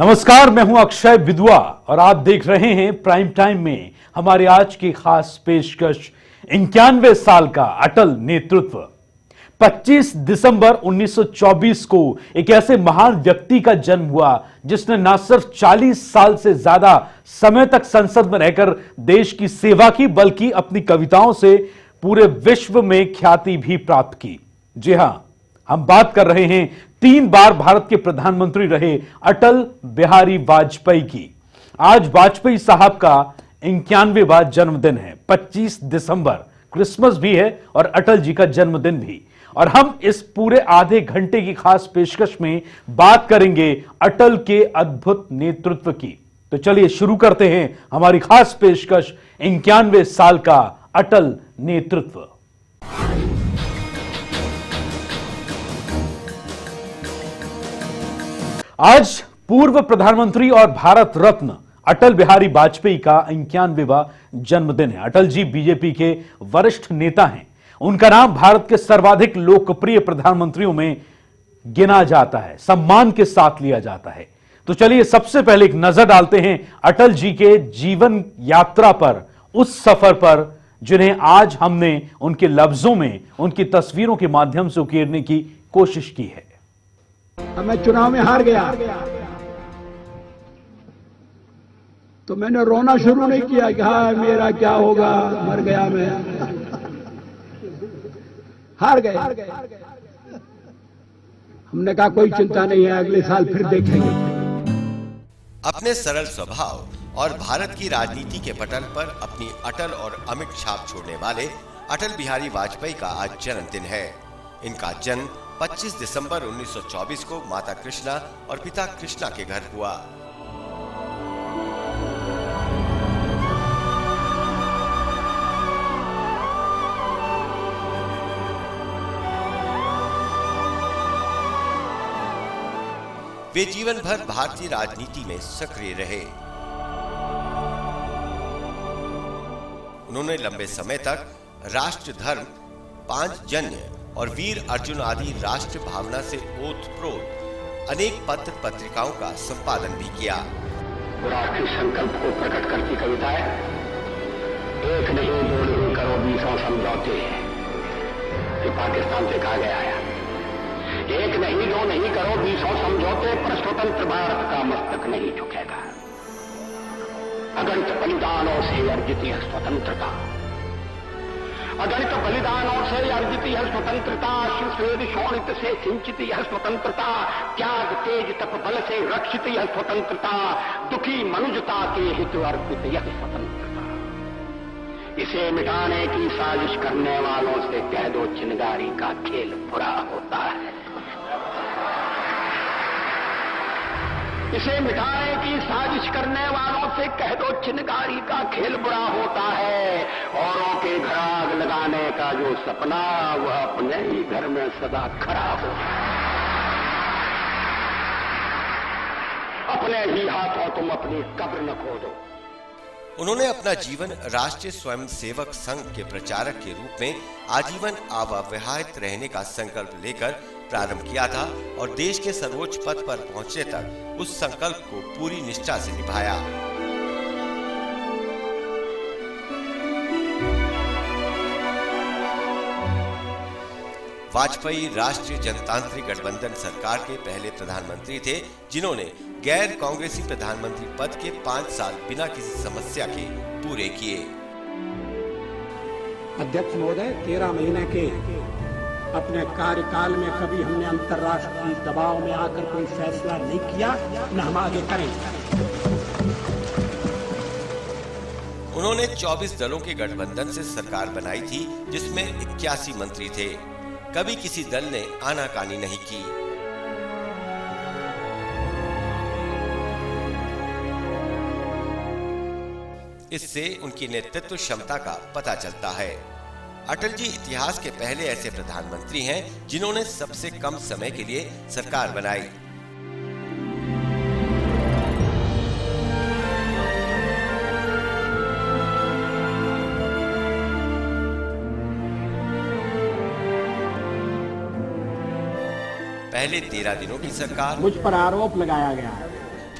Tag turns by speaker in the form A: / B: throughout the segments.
A: नमस्कार, मैं हूं अक्षय विद्वा और आप देख रहे हैं प्राइम टाइम में हमारे आज की खास पेशकश 91 साल का अटल नेतृत्व। 25 दिसंबर 1924 को एक ऐसे महान व्यक्ति का जन्म हुआ जिसने न सिर्फ 40 साल से ज्यादा समय तक संसद में रहकर देश की सेवा की, बल्कि अपनी कविताओं से पूरे विश्व में ख्याति भी प्राप्त की। जी हां, हम बात कर रहे हैं 3 बार भारत के प्रधानमंत्री रहे अटल बिहारी वाजपेयी की। आज वाजपेयी साहब का 91वां जन्मदिन है। 25 दिसंबर क्रिसमस भी है और अटल जी का जन्मदिन भी। और हम इस पूरे आधे घंटे की खास पेशकश में बात करेंगे अटल के अद्भुत नेतृत्व की। तो चलिए शुरू करते हैं हमारी खास पेशकश 91 साल का अटल नेतृत्व। आज पूर्व प्रधानमंत्री और भारत रत्न अटल बिहारी वाजपेयी का 91वां जन्मदिन है। अटल जी बीजेपी के वरिष्ठ नेता हैं। उनका नाम भारत के सर्वाधिक लोकप्रिय प्रधानमंत्रियों में गिना जाता है, सम्मान के साथ लिया जाता है। तो चलिए सबसे पहले एक नजर डालते हैं अटल जी के जीवन यात्रा पर, उस सफर पर जिन्हें आज हमने उनके लफ्जों में, उनकी तस्वीरों के माध्यम से उकेरने की कोशिश की है।
B: मैं चुनाव में हार गया तो मैंने रोना शुरू नहीं किया कि हाँ मेरा क्या होगा, मर गया मैं। हार गए। हमने कहा कोई चिंता नहीं है, अगले साल फिर देखेंगे।
C: अपने सरल स्वभाव और भारत की राजनीति के पटल पर अपनी अटल और अमिट छाप छोड़ने वाले अटल बिहारी वाजपेयी का आज जन्मदिन है। इनका जन्म 25 दिसंबर 1924 को माता कृष्णा और पिता कृष्णा के घर हुआ। वे जीवन भर भारतीय राजनीति में सक्रिय रहे। उन्होंने लंबे समय तक राष्ट्र धर्म, पांचजन्य और वीर अर्जुन आदि राष्ट्र भावना से ओतप्रोत अनेक पत्र पत्रिकाओं का संपादन भी किया।
D: राष्ट्रीय संकल्प को प्रकट करती कविताएं, एक नहीं दो नहीं करो 20 समझौते, ये पाकिस्तान से कहा गया है। एक नहीं दो नहीं करो 20 समझौते पर स्वतंत्र भारत का मस्तक नहीं झुकेगा। अगणित बलिदानों से अर्जित यह स्वतंत्रता, अगणित बलिदानों से अर्जित यह स्वतंत्रता, शिवस्वेद शोणित से सिंचित यह स्वतंत्रता, त्याग तेज तप बल से रक्षित यह स्वतंत्रता, दुखी मनुजता के हित अर्पित यह स्वतंत्रता। इसे मिटाने की साजिश करने वालों से कह दो चिनगारी का खेल बुरा होता है। इसे मिटाने की साजिश करने वालों से कह दो चिनगारी का खेल बुरा होता है। औरों के घर आग लगाने का जो सपना, वह अपने ही घर में सदा खड़ा हो। अपने ही हाथों तुम अपनी कब्र न खोदो।
C: उन्होंने अपना जीवन राष्ट्रीय स्वयंसेवक संघ के प्रचारक के रूप में आजीवन अव्याहत रहने का संकल्प लेकर प्रारंभ किया था और देश के सर्वोच्च पद पर पहुंचने तक उस संकल्प को पूरी निष्ठा से निभाया। वाजपेयी राष्ट्रीय जनतांत्रिक गठबंधन सरकार के पहले प्रधानमंत्री थे जिन्होंने गैर कांग्रेसी प्रधानमंत्री पद के 5 साल बिना किसी समस्या के पूरे किए।
B: अध्यक्ष महोदय, 13 महीने के अपने कार्यकाल में कभी हमने अंतर्राष्ट्रीय दबाव में आकर कोई फैसला नहीं किया, न हम आगे करेंगे।
C: उन्होंने 24 दलों के गठबंधन से सरकार बनाई थी जिसमें 81 मंत्री थे। कभी किसी दल ने आनाकानी नहीं की। इससे उनकी नेतृत्व क्षमता का पता चलता है। अटल जी इतिहास के पहले ऐसे प्रधानमंत्री हैं जिन्होंने सबसे कम समय के लिए सरकार बनाई।
D: पहले 13 दिनों की सरकार।
B: मुझ पर आरोप लगाया गया है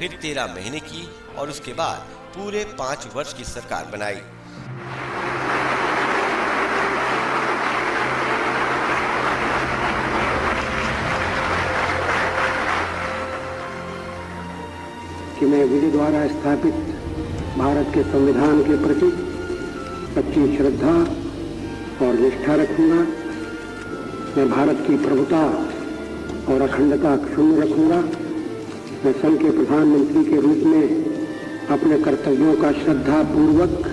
C: फिर 13 महीने की और उसके बाद पूरे 5 वर्ष की सरकार बनाई।
B: कि मैं विधि द्वारा स्थापित भारत के संविधान के प्रति सच्ची श्रद्धा और निष्ठा रखूंगा। मैं भारत की प्रभुता और अखंडता क्षुण्ण रखूंगा। मैं संघ के प्रधानमंत्री के रूप में अपने कर्तव्यों का श्रद्धा पूर्वक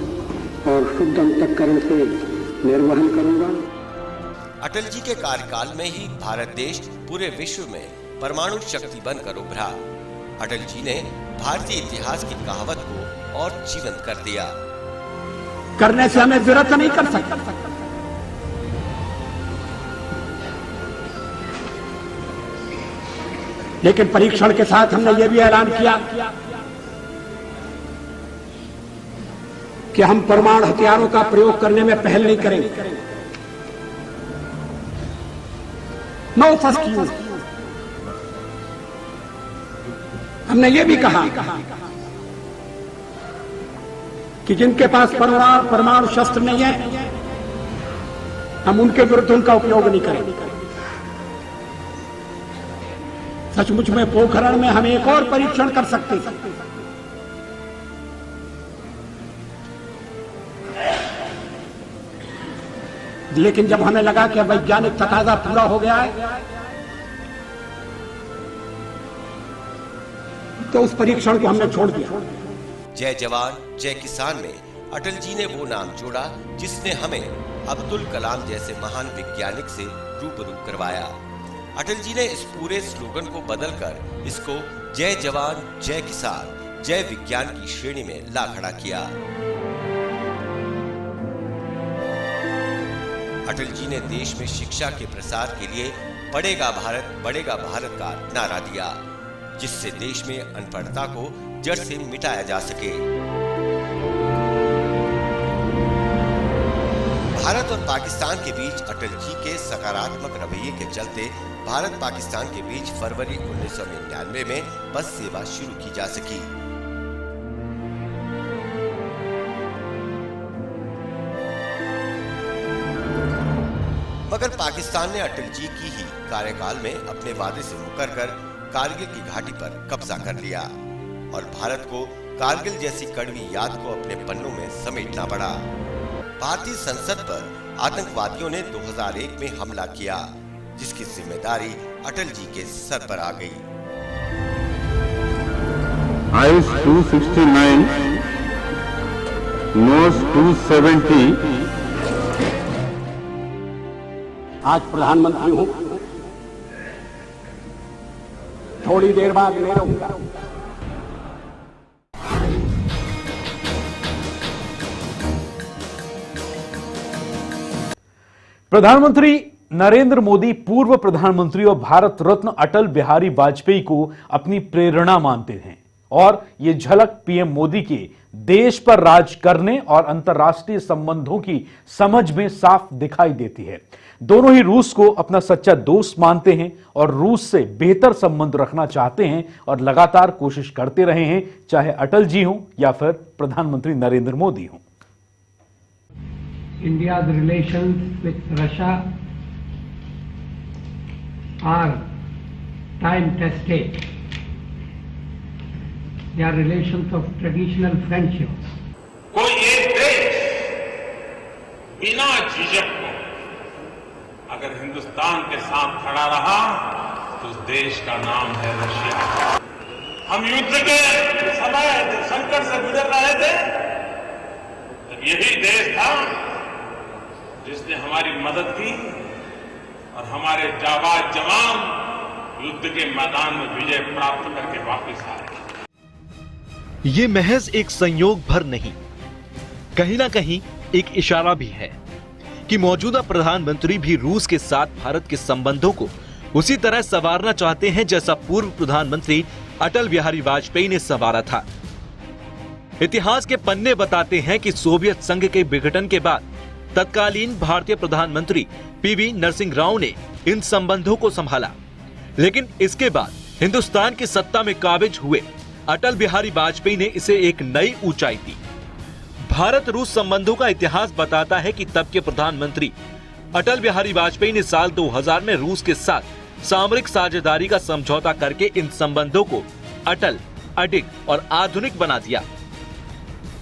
B: और शुद्ध अंतःकरण से निर्वहन करूंगा।
C: अटल जी के कार्यकाल में ही भारत देश पूरे विश्व में परमाणु शक्ति बनकर उभरा। अटल जी ने भारतीय इतिहास की कहावत को और जीवंत कर दिया।
B: करने से हमें जरूरत नहीं कर सकता, लेकिन परीक्षण के साथ हमने यह भी ऐलान किया कि हम परमाणु हथियारों का प्रयोग करने में पहल नहीं करेंगे। No first use. हमने ये भी कहा कि जिनके पास परमाणु शस्त्र नहीं है, हम उनके विरुद्ध उनका उपयोग नहीं करेंगे। सचमुच में पोखरण में हम एक और परीक्षण कर सकते हैं। लेकिन जब हमें लगा कि वैज्ञानिक तकाजा पूरा हो गया है, तो उस परीक्षण को हमने छोड़ दिया।
C: जय जवान जय किसान में अटल जी ने वो नाम जोड़ा जिसने हमें अब्दुल कलाम जैसे महान वैज्ञानिक से रूबरू करवाया। अटल जी ने इस पूरे स्लोगन को बदलकर इसको जय जवान जय किसान जय विज्ञान की श्रेणी में ला खड़ा किया। अटल जी ने देश में शिक्षा के प्रसार के लिए बढ़ेगा भारत का नारा दिया, जिससे देश में अनपढ़ता को जड़ से मिटाया जा सके। भारत और पाकिस्तान के बीच अटल जी के सकारात्मक रवैये के चलते भारत पाकिस्तान के बीच फरवरी 1999 में बस सेवा शुरू की जा सकी। मगर पाकिस्तान ने अटल जी की ही कार्यकाल में अपने वादे से मुकर कर कारगिल की घाटी पर कब्जा कर लिया और भारत को कारगिल जैसी कड़वी याद को अपने पन्नों में समेटना पड़ा। भारतीय संसद पर आतंकवादियों ने 2001 में हमला किया, जिसकी जिम्मेदारी अटल जी के सर पर आ गई।
E: Ayes 269, noes 270।
B: आज प्रधानमंत्री हूं, थोड़ी देर बाद मैं रहूंगा।
A: प्रधानमंत्री नरेंद्र मोदी पूर्व प्रधानमंत्री और भारत रत्न अटल बिहारी वाजपेयी को अपनी प्रेरणा मानते हैं और ये झलक पीएम मोदी के देश पर राज करने और अंतर्राष्ट्रीय संबंधों की समझ में साफ दिखाई देती है। दोनों ही रूस को अपना सच्चा दोस्त मानते हैं और रूस से बेहतर संबंध रखना चाहते हैं और लगातार कोशिश करते रहे हैं, चाहे अटल जी हों या फिर प्रधानमंत्री नरेंद्र मोदी हों।
B: India's relations with Russia are time-tested. They are relations of traditional friendship.
F: कोई एक देश बिना झिझक को अगर हिंदुस्तान के साथ खड़ा रहा तो उस देश का नाम है रशिया। हम युद्ध के समय जब संकट से गुजर रहे थे, तब यही देश था जिसने हमारी मदद की और हमारे जाबाज जवान युद्ध के मैदान में विजय प्राप्त करके वापस आए।
G: ये महज एक संयोग भर नहीं, कहीं ना कहीं एक इशारा भी है कि मौजूदा प्रधानमंत्री भी रूस के साथ भारत के संबंधों को उसी तरह संवारना चाहते हैं जैसा पूर्व प्रधानमंत्री अटल बिहारी वाजपेयी ने संवारा था। इतिहास के पन्ने बताते हैं कि सोवियत संघ के विघटन के बाद तत्कालीन भारतीय प्रधानमंत्री पीवी नरसिंह राव ने इन संबंधों को संभाला, लेकिन इसके बाद हिंदुस्तान की सत्ता में काबिज हुए अटल बिहारी वाजपेयी ने इसे एक नई ऊंचाई दी। भारत रूस संबंधों का इतिहास बताता है कि तब के प्रधानमंत्री अटल बिहारी वाजपेयी ने साल 2000 में रूस के साथ सामरिक साझेदारी का समझौता करके इन संबंधों को अटल, अडिग और आधुनिक बना दिया।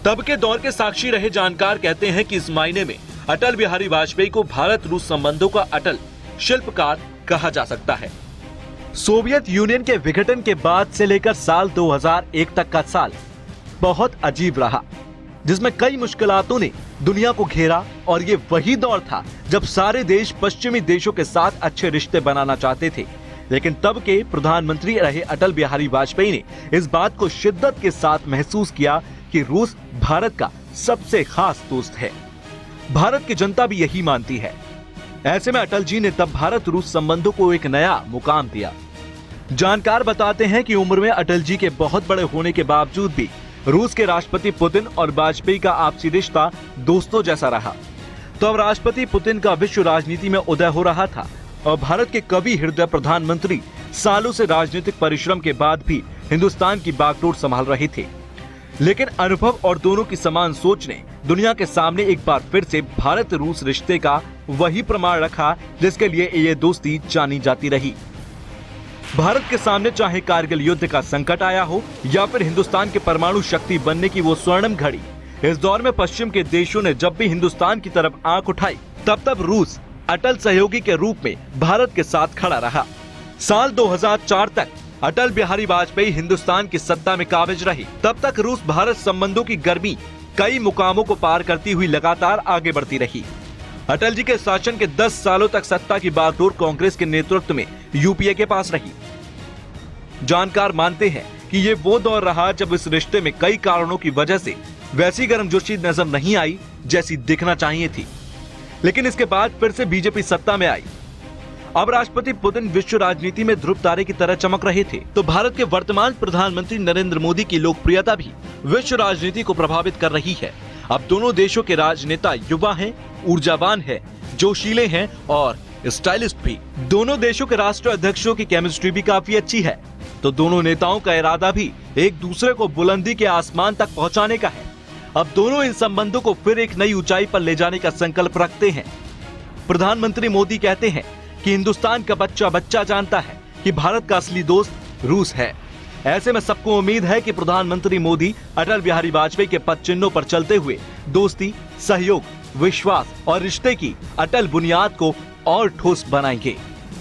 G: तब के दौर के साक्षी रहे जानकार कहते हैं कि इस मायने में अटल बिहारी वाजपेयी को भारत रूस संबंधों का अटल शिल्पकार कहा जा सकता है। सोवियत यूनियन के विघटन के बाद से लेकर साल 2001 तक का साल बहुत अजीब रहा, जिसमें कई मुश्किलातों ने दुनिया को घेरा और ये वही दौर था जब सारे देश पश्चिमी देशों के साथ अच्छे रिश्ते बनाना चाहते थे। लेकिन तब के प्रधानमंत्री रहे अटल बिहारी वाजपेयी ने इस बात को शिद्दत के साथ महसूस किया कि रूस भारत का सबसे खास दोस्त है। भारत की जनता भी यही मानती है। ऐसे में अटल जी ने तब भारत रूस संबंधों को एक नया मुकाम दिया। जानकार बताते हैं कि उम्र में अटल जी के बहुत बड़े होने के बावजूद भी रूस के राष्ट्रपति पुतिन और वाजपेयी का आपसी रिश्ता दोस्तों जैसा रहा। तो अब राष्ट्रपति पुतिन का विश्व राजनीति में उदय हो रहा था और भारत के कवि हृदय प्रधानमंत्री सालों से राजनीतिक परिश्रम के बाद भी हिंदुस्तान की बागडोर संभाल रहे थे। लेकिन अनुभव और दोनों की समान सोच ने दुनिया के सामने एक बार फिर से भारत रूस रिश्ते का वही प्रमाण रखा जिसके लिए ये दोस्ती जानी जाती रही। भारत के सामने चाहे कारगिल युद्ध का संकट आया हो या फिर हिंदुस्तान के परमाणु शक्ति बनने की वो स्वर्णिम घड़ी, इस दौर में पश्चिम के देशों ने जब भी हिंदुस्तान की तरफ आंख उठाई तब रूस अटल सहयोगी के रूप में भारत के साथ खड़ा रहा। साल 2004 तक अटल बिहारी वाजपेयी हिंदुस्तान की सत्ता में काबिज रहे। तब तक रूस भारत संबंधों की गर्मी कई मुकामों को पार करती हुई लगातार आगे बढ़ती रही। अटल जी के शासन के 10 सालों तक सत्ता की बागडोर कांग्रेस के नेतृत्व में यूपीए के पास रही। जानकार मानते हैं कि ये वो दौर रहा जब इस रिश्ते में कई कारणों की वजह से वैसी गर्मजोशी नजर नहीं आई जैसी दिखना चाहिए थी। लेकिन इसके बाद फिर से बीजेपी सत्ता में आई। अब राष्ट्रपति पुतिन विश्व राजनीति में ध्रुव तारे की तरह चमक रहे थे, तो भारत के वर्तमान प्रधानमंत्री नरेंद्र मोदी की लोकप्रियता भी विश्व राजनीति को प्रभावित कर रही है। अब दोनों देशों के राजनेता युवा हैं, ऊर्जावान हैं, जोशीले हैं और स्टाइलिस्ट भी। दोनों देशों के राष्ट्र अध्यक्षों की केमिस्ट्री भी काफी अच्छी है, तो दोनों नेताओं का इरादा भी एक दूसरे को बुलंदी के आसमान तक पहुंचाने का है। अब दोनों इन संबंधों को फिर एक नई ऊंचाई पर ले जाने का संकल्प रखते हैं। प्रधानमंत्री मोदी कहते हैं कि हिंदुस्तान का बच्चा बच्चा जानता है कि भारत का असली दोस्त रूस है। ऐसे में सबको उम्मीद है कि प्रधानमंत्री मोदी अटल बिहारी वाजपेयी के पद चिन्हों पर चलते हुए दोस्ती, सहयोग, विश्वास और रिश्ते की अटल बुनियाद को और ठोस बनाएंगे।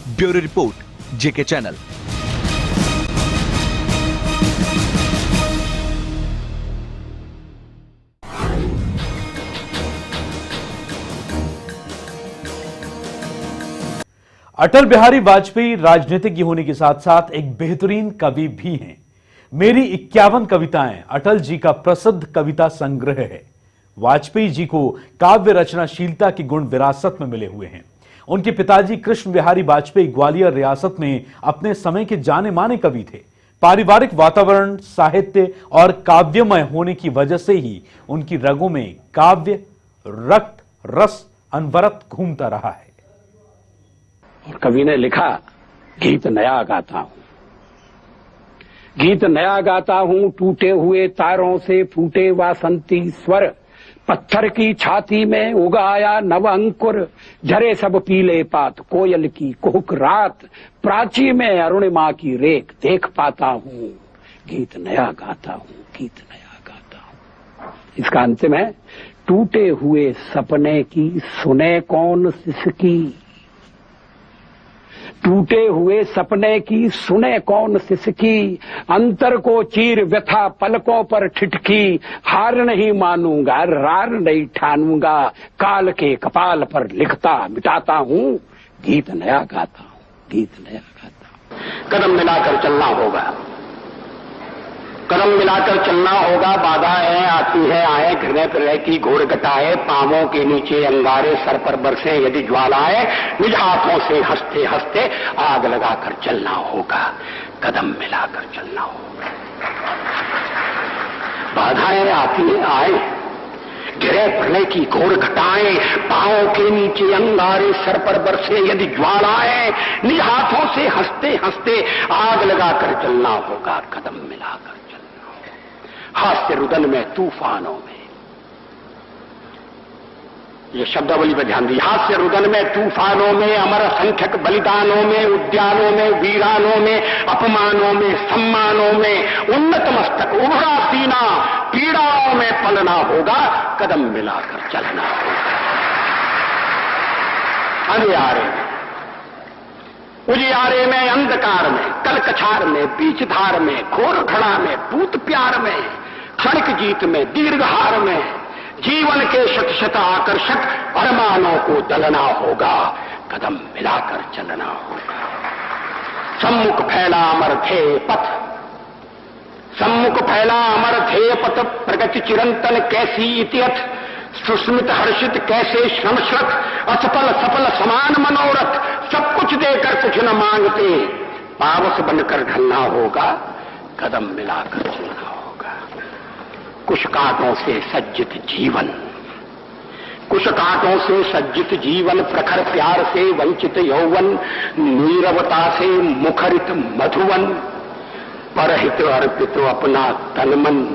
G: ब्यूरो रिपोर्ट, जेके चैनल।
A: अटल बिहारी वाजपेयी राजनीतिज्ञ होने के साथ साथ एक बेहतरीन कवि भी हैं। मेरी 51 कविताएं अटल जी का प्रसिद्ध कविता संग्रह है। वाजपेयी जी को काव्य रचनाशीलता के गुण विरासत में मिले हुए हैं। उनके पिताजी कृष्ण बिहारी वाजपेयी ग्वालियर रियासत में अपने समय के जाने माने कवि थे। पारिवारिक वातावरण, साहित्य और काव्यमय होने की वजह से ही उनकी रगों में काव्य, रक्त, रस अनवरत घूमता रहा है।
B: और कवि ने लिखा, गीत नया गाता हूं, गीत नया गाता हूं, टूटे हुए तारों से फूटे वासंती स्वर, पत्थर की छाती में उगाया नव अंकुर, झरे सब पीले पात, कोयल की कुहुक रात, प्राची में अरुणिमा की रेख देख पाता हूं, गीत नया गाता हूं, गीत नया गाता हूं। इसका अंतिम है, टूटे हुए सपने की सुने कौन सिसकी, टूटे हुए सपने की सुने कौन सिसकी, अंतर को चीर व्यथा पलकों पर ठिठकी, हार नहीं मानूंगा, रार नहीं ठानूंगा, काल के कपाल पर लिखता मिटाता हूं, गीत नया गाता हूं, गीत नया गाता हूं।
D: कदम मिलाकर चलना होगा, कदम मिलाकर चलना होगा, बाधाएं आती है आए, घृणय प्रलय की घोर घटाए, पांवों के नीचे अंगारे, सर पर बरसे यदि ज्वालाएं, निज हाथों से हंसते हंसते आग लगाकर चलना होगा, कदम मिलाकर चलना होगा। बाधाएं आती है आए, घृणय प्रलय की घोर घटाएं, पांवों के नीचे अंगारे, सर पर बरसे यदि ज्वालाएं, निज हाथों से हंसते हंसते आग लगाकर चलना होगा, कदम मिलाकर चलना। हास्य रुदन में तूफानों में, ये शब्दावली पर ध्यान दी। हास्य रुदन में तूफानों में, अमर असंख्यक बलिदानों में, उद्यानों में, वीरानों में, अपमानों में, सम्मानों में, उन्नत मस्तक उभरा सीना, पीड़ाओं में पलना होगा, कदम मिलाकर चलना होगा। अंधियारे में, उजियारे में, अंधकार में, कलकछार में, बीच धार में, घोर घड़ा में, पूत प्यार में, क्षणिक जीत में, दीर्घ हार में, जीवन के शत शत आकर्षक अरमानों को दलना होगा, कदम मिलाकर चलना होगा। सम्मुख फैला अमर ध्येय पथ, सम्मुख फैला अमर ध्येय पथ, प्रगति चिरंतन कैसी इतियथ, सुस्मित हर्षित कैसे श्रमश्रत, असफल सफल समान मनोरथ, सब कुछ देकर कुछ न मांगते, पावस बनकर ढलना होगा, कदम मिलाकर चलना होगा। कुछ कांटों से सज्जित जीवन, कुछ कांटों से सज्जित जीवन, प्रखर प्यार से वंचित यौवन, नीरवता से मुखरित मधुवन, परहित अर्पित अपना तन मन,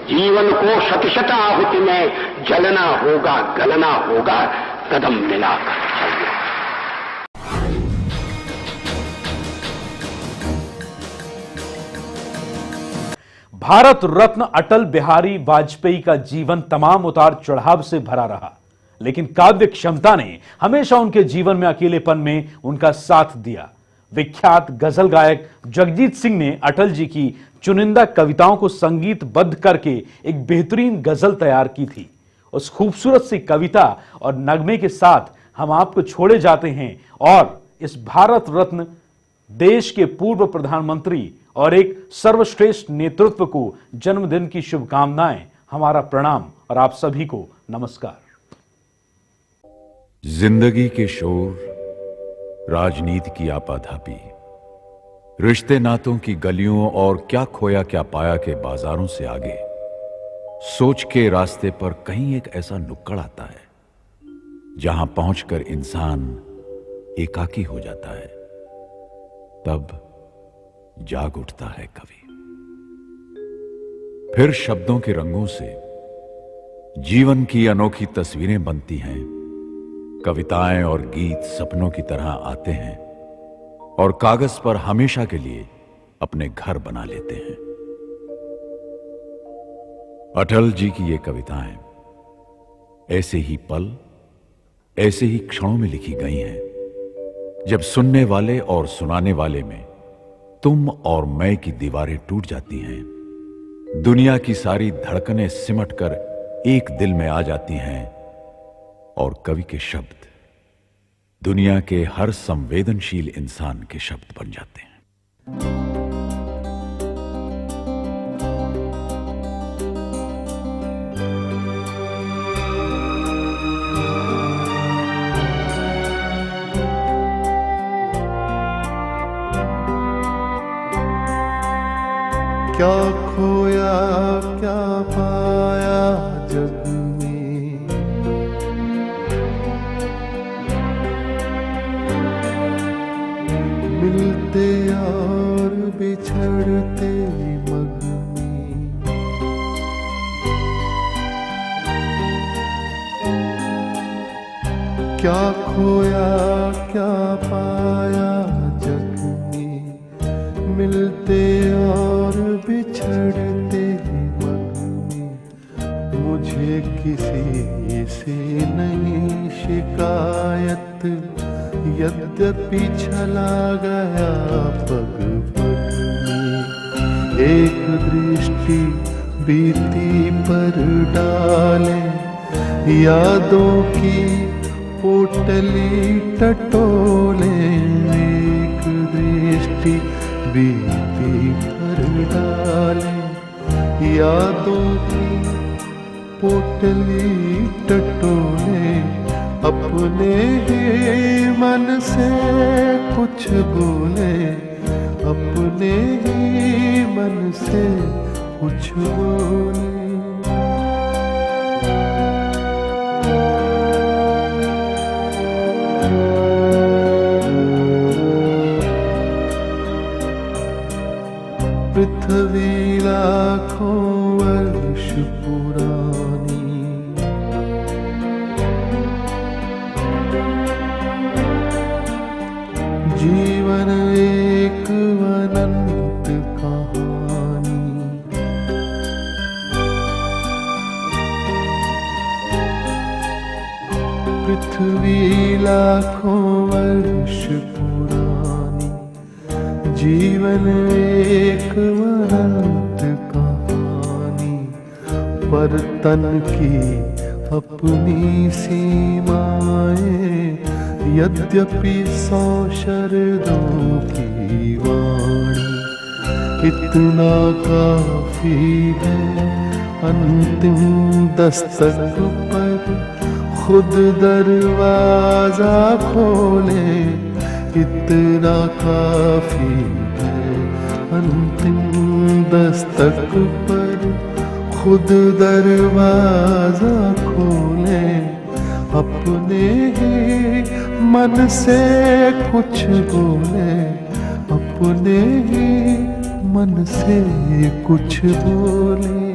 D: जीवन को शत शत आहुति में जलना होगा, गलना होगा, कदम मिलाकर चलना।
A: भारत रत्न अटल बिहारी वाजपेयी का जीवन तमाम उतार चढ़ाव से भरा रहा, लेकिन काव्य क्षमता ने हमेशा उनके जीवन में अकेलेपन में उनका साथ दिया। विख्यात गजल गायक जगजीत सिंह ने अटल जी की चुनिंदा कविताओं को संगीतबद्ध करके एक बेहतरीन गजल तैयार की थी। उस खूबसूरत सी कविता और नगमे के साथ हम आपको छोड़े जाते हैं और इस भारत रत्न देश के पूर्व प्रधानमंत्री और एक सर्वश्रेष्ठ नेतृत्व को जन्मदिन की शुभकामनाएं, हमारा प्रणाम और आप सभी को नमस्कार।
H: जिंदगी के शोर, राजनीति की आपाधापी, रिश्ते नातों की गलियों और क्या खोया क्या पाया के बाजारों से आगे, सोच के रास्ते पर कहीं एक ऐसा नुक्कड़ आता है जहां पहुंचकर इंसान एकाकी हो जाता है। तब जाग उठता है कवि। फिर शब्दों के रंगों से जीवन की अनोखी तस्वीरें बनती हैं। कविताएं और गीत सपनों की तरह आते हैं और कागज पर हमेशा के लिए अपने घर बना लेते हैं। अटल जी की ये कविताएं ऐसे ही पल, ऐसे ही क्षणों में लिखी गई हैं जब सुनने वाले और सुनाने वाले में तुम और मैं की दीवारें टूट जाती हैं, दुनिया की सारी धड़कनें सिमटकर एक दिल में आ जाती हैं और कवि के शब्द दुनिया के हर संवेदनशील इंसान के शब्द बन जाते हैं।
I: क्या खोया क्या पाया जग में, मिलते और बिछड़ते मग में। क्या खोया क्या पाया जग में, मिलते और बिछड़ते मग में। मुझे किसी से नहीं शिकायत, यद्यपि छला गया पग पग में। एक दृष्टि बीती पर डाले, यादों की पोटली टटोले। एक दृष्टि बीती पर डाले, यादों की पोटली टटोले। अपने ही मन से कुछ बोले, अपने ही मन से कुछ बोले। पृथ्वी लाखों पृथ्वी लाखों वर्ष पुरानी, जीवन एक अनंत कहानी, पर तन की अपनी सीमाएं, यद्यपि 100 शरदों की वाणी, इतना काफी है अंतिम दस्तक पर खुद दरवाजा खोले, इतना काफी है अंतिम दस्तक पर खुद दरवाजा खोले, अपने ही मन से कुछ बोले, अपने ही मन से कुछ बोले।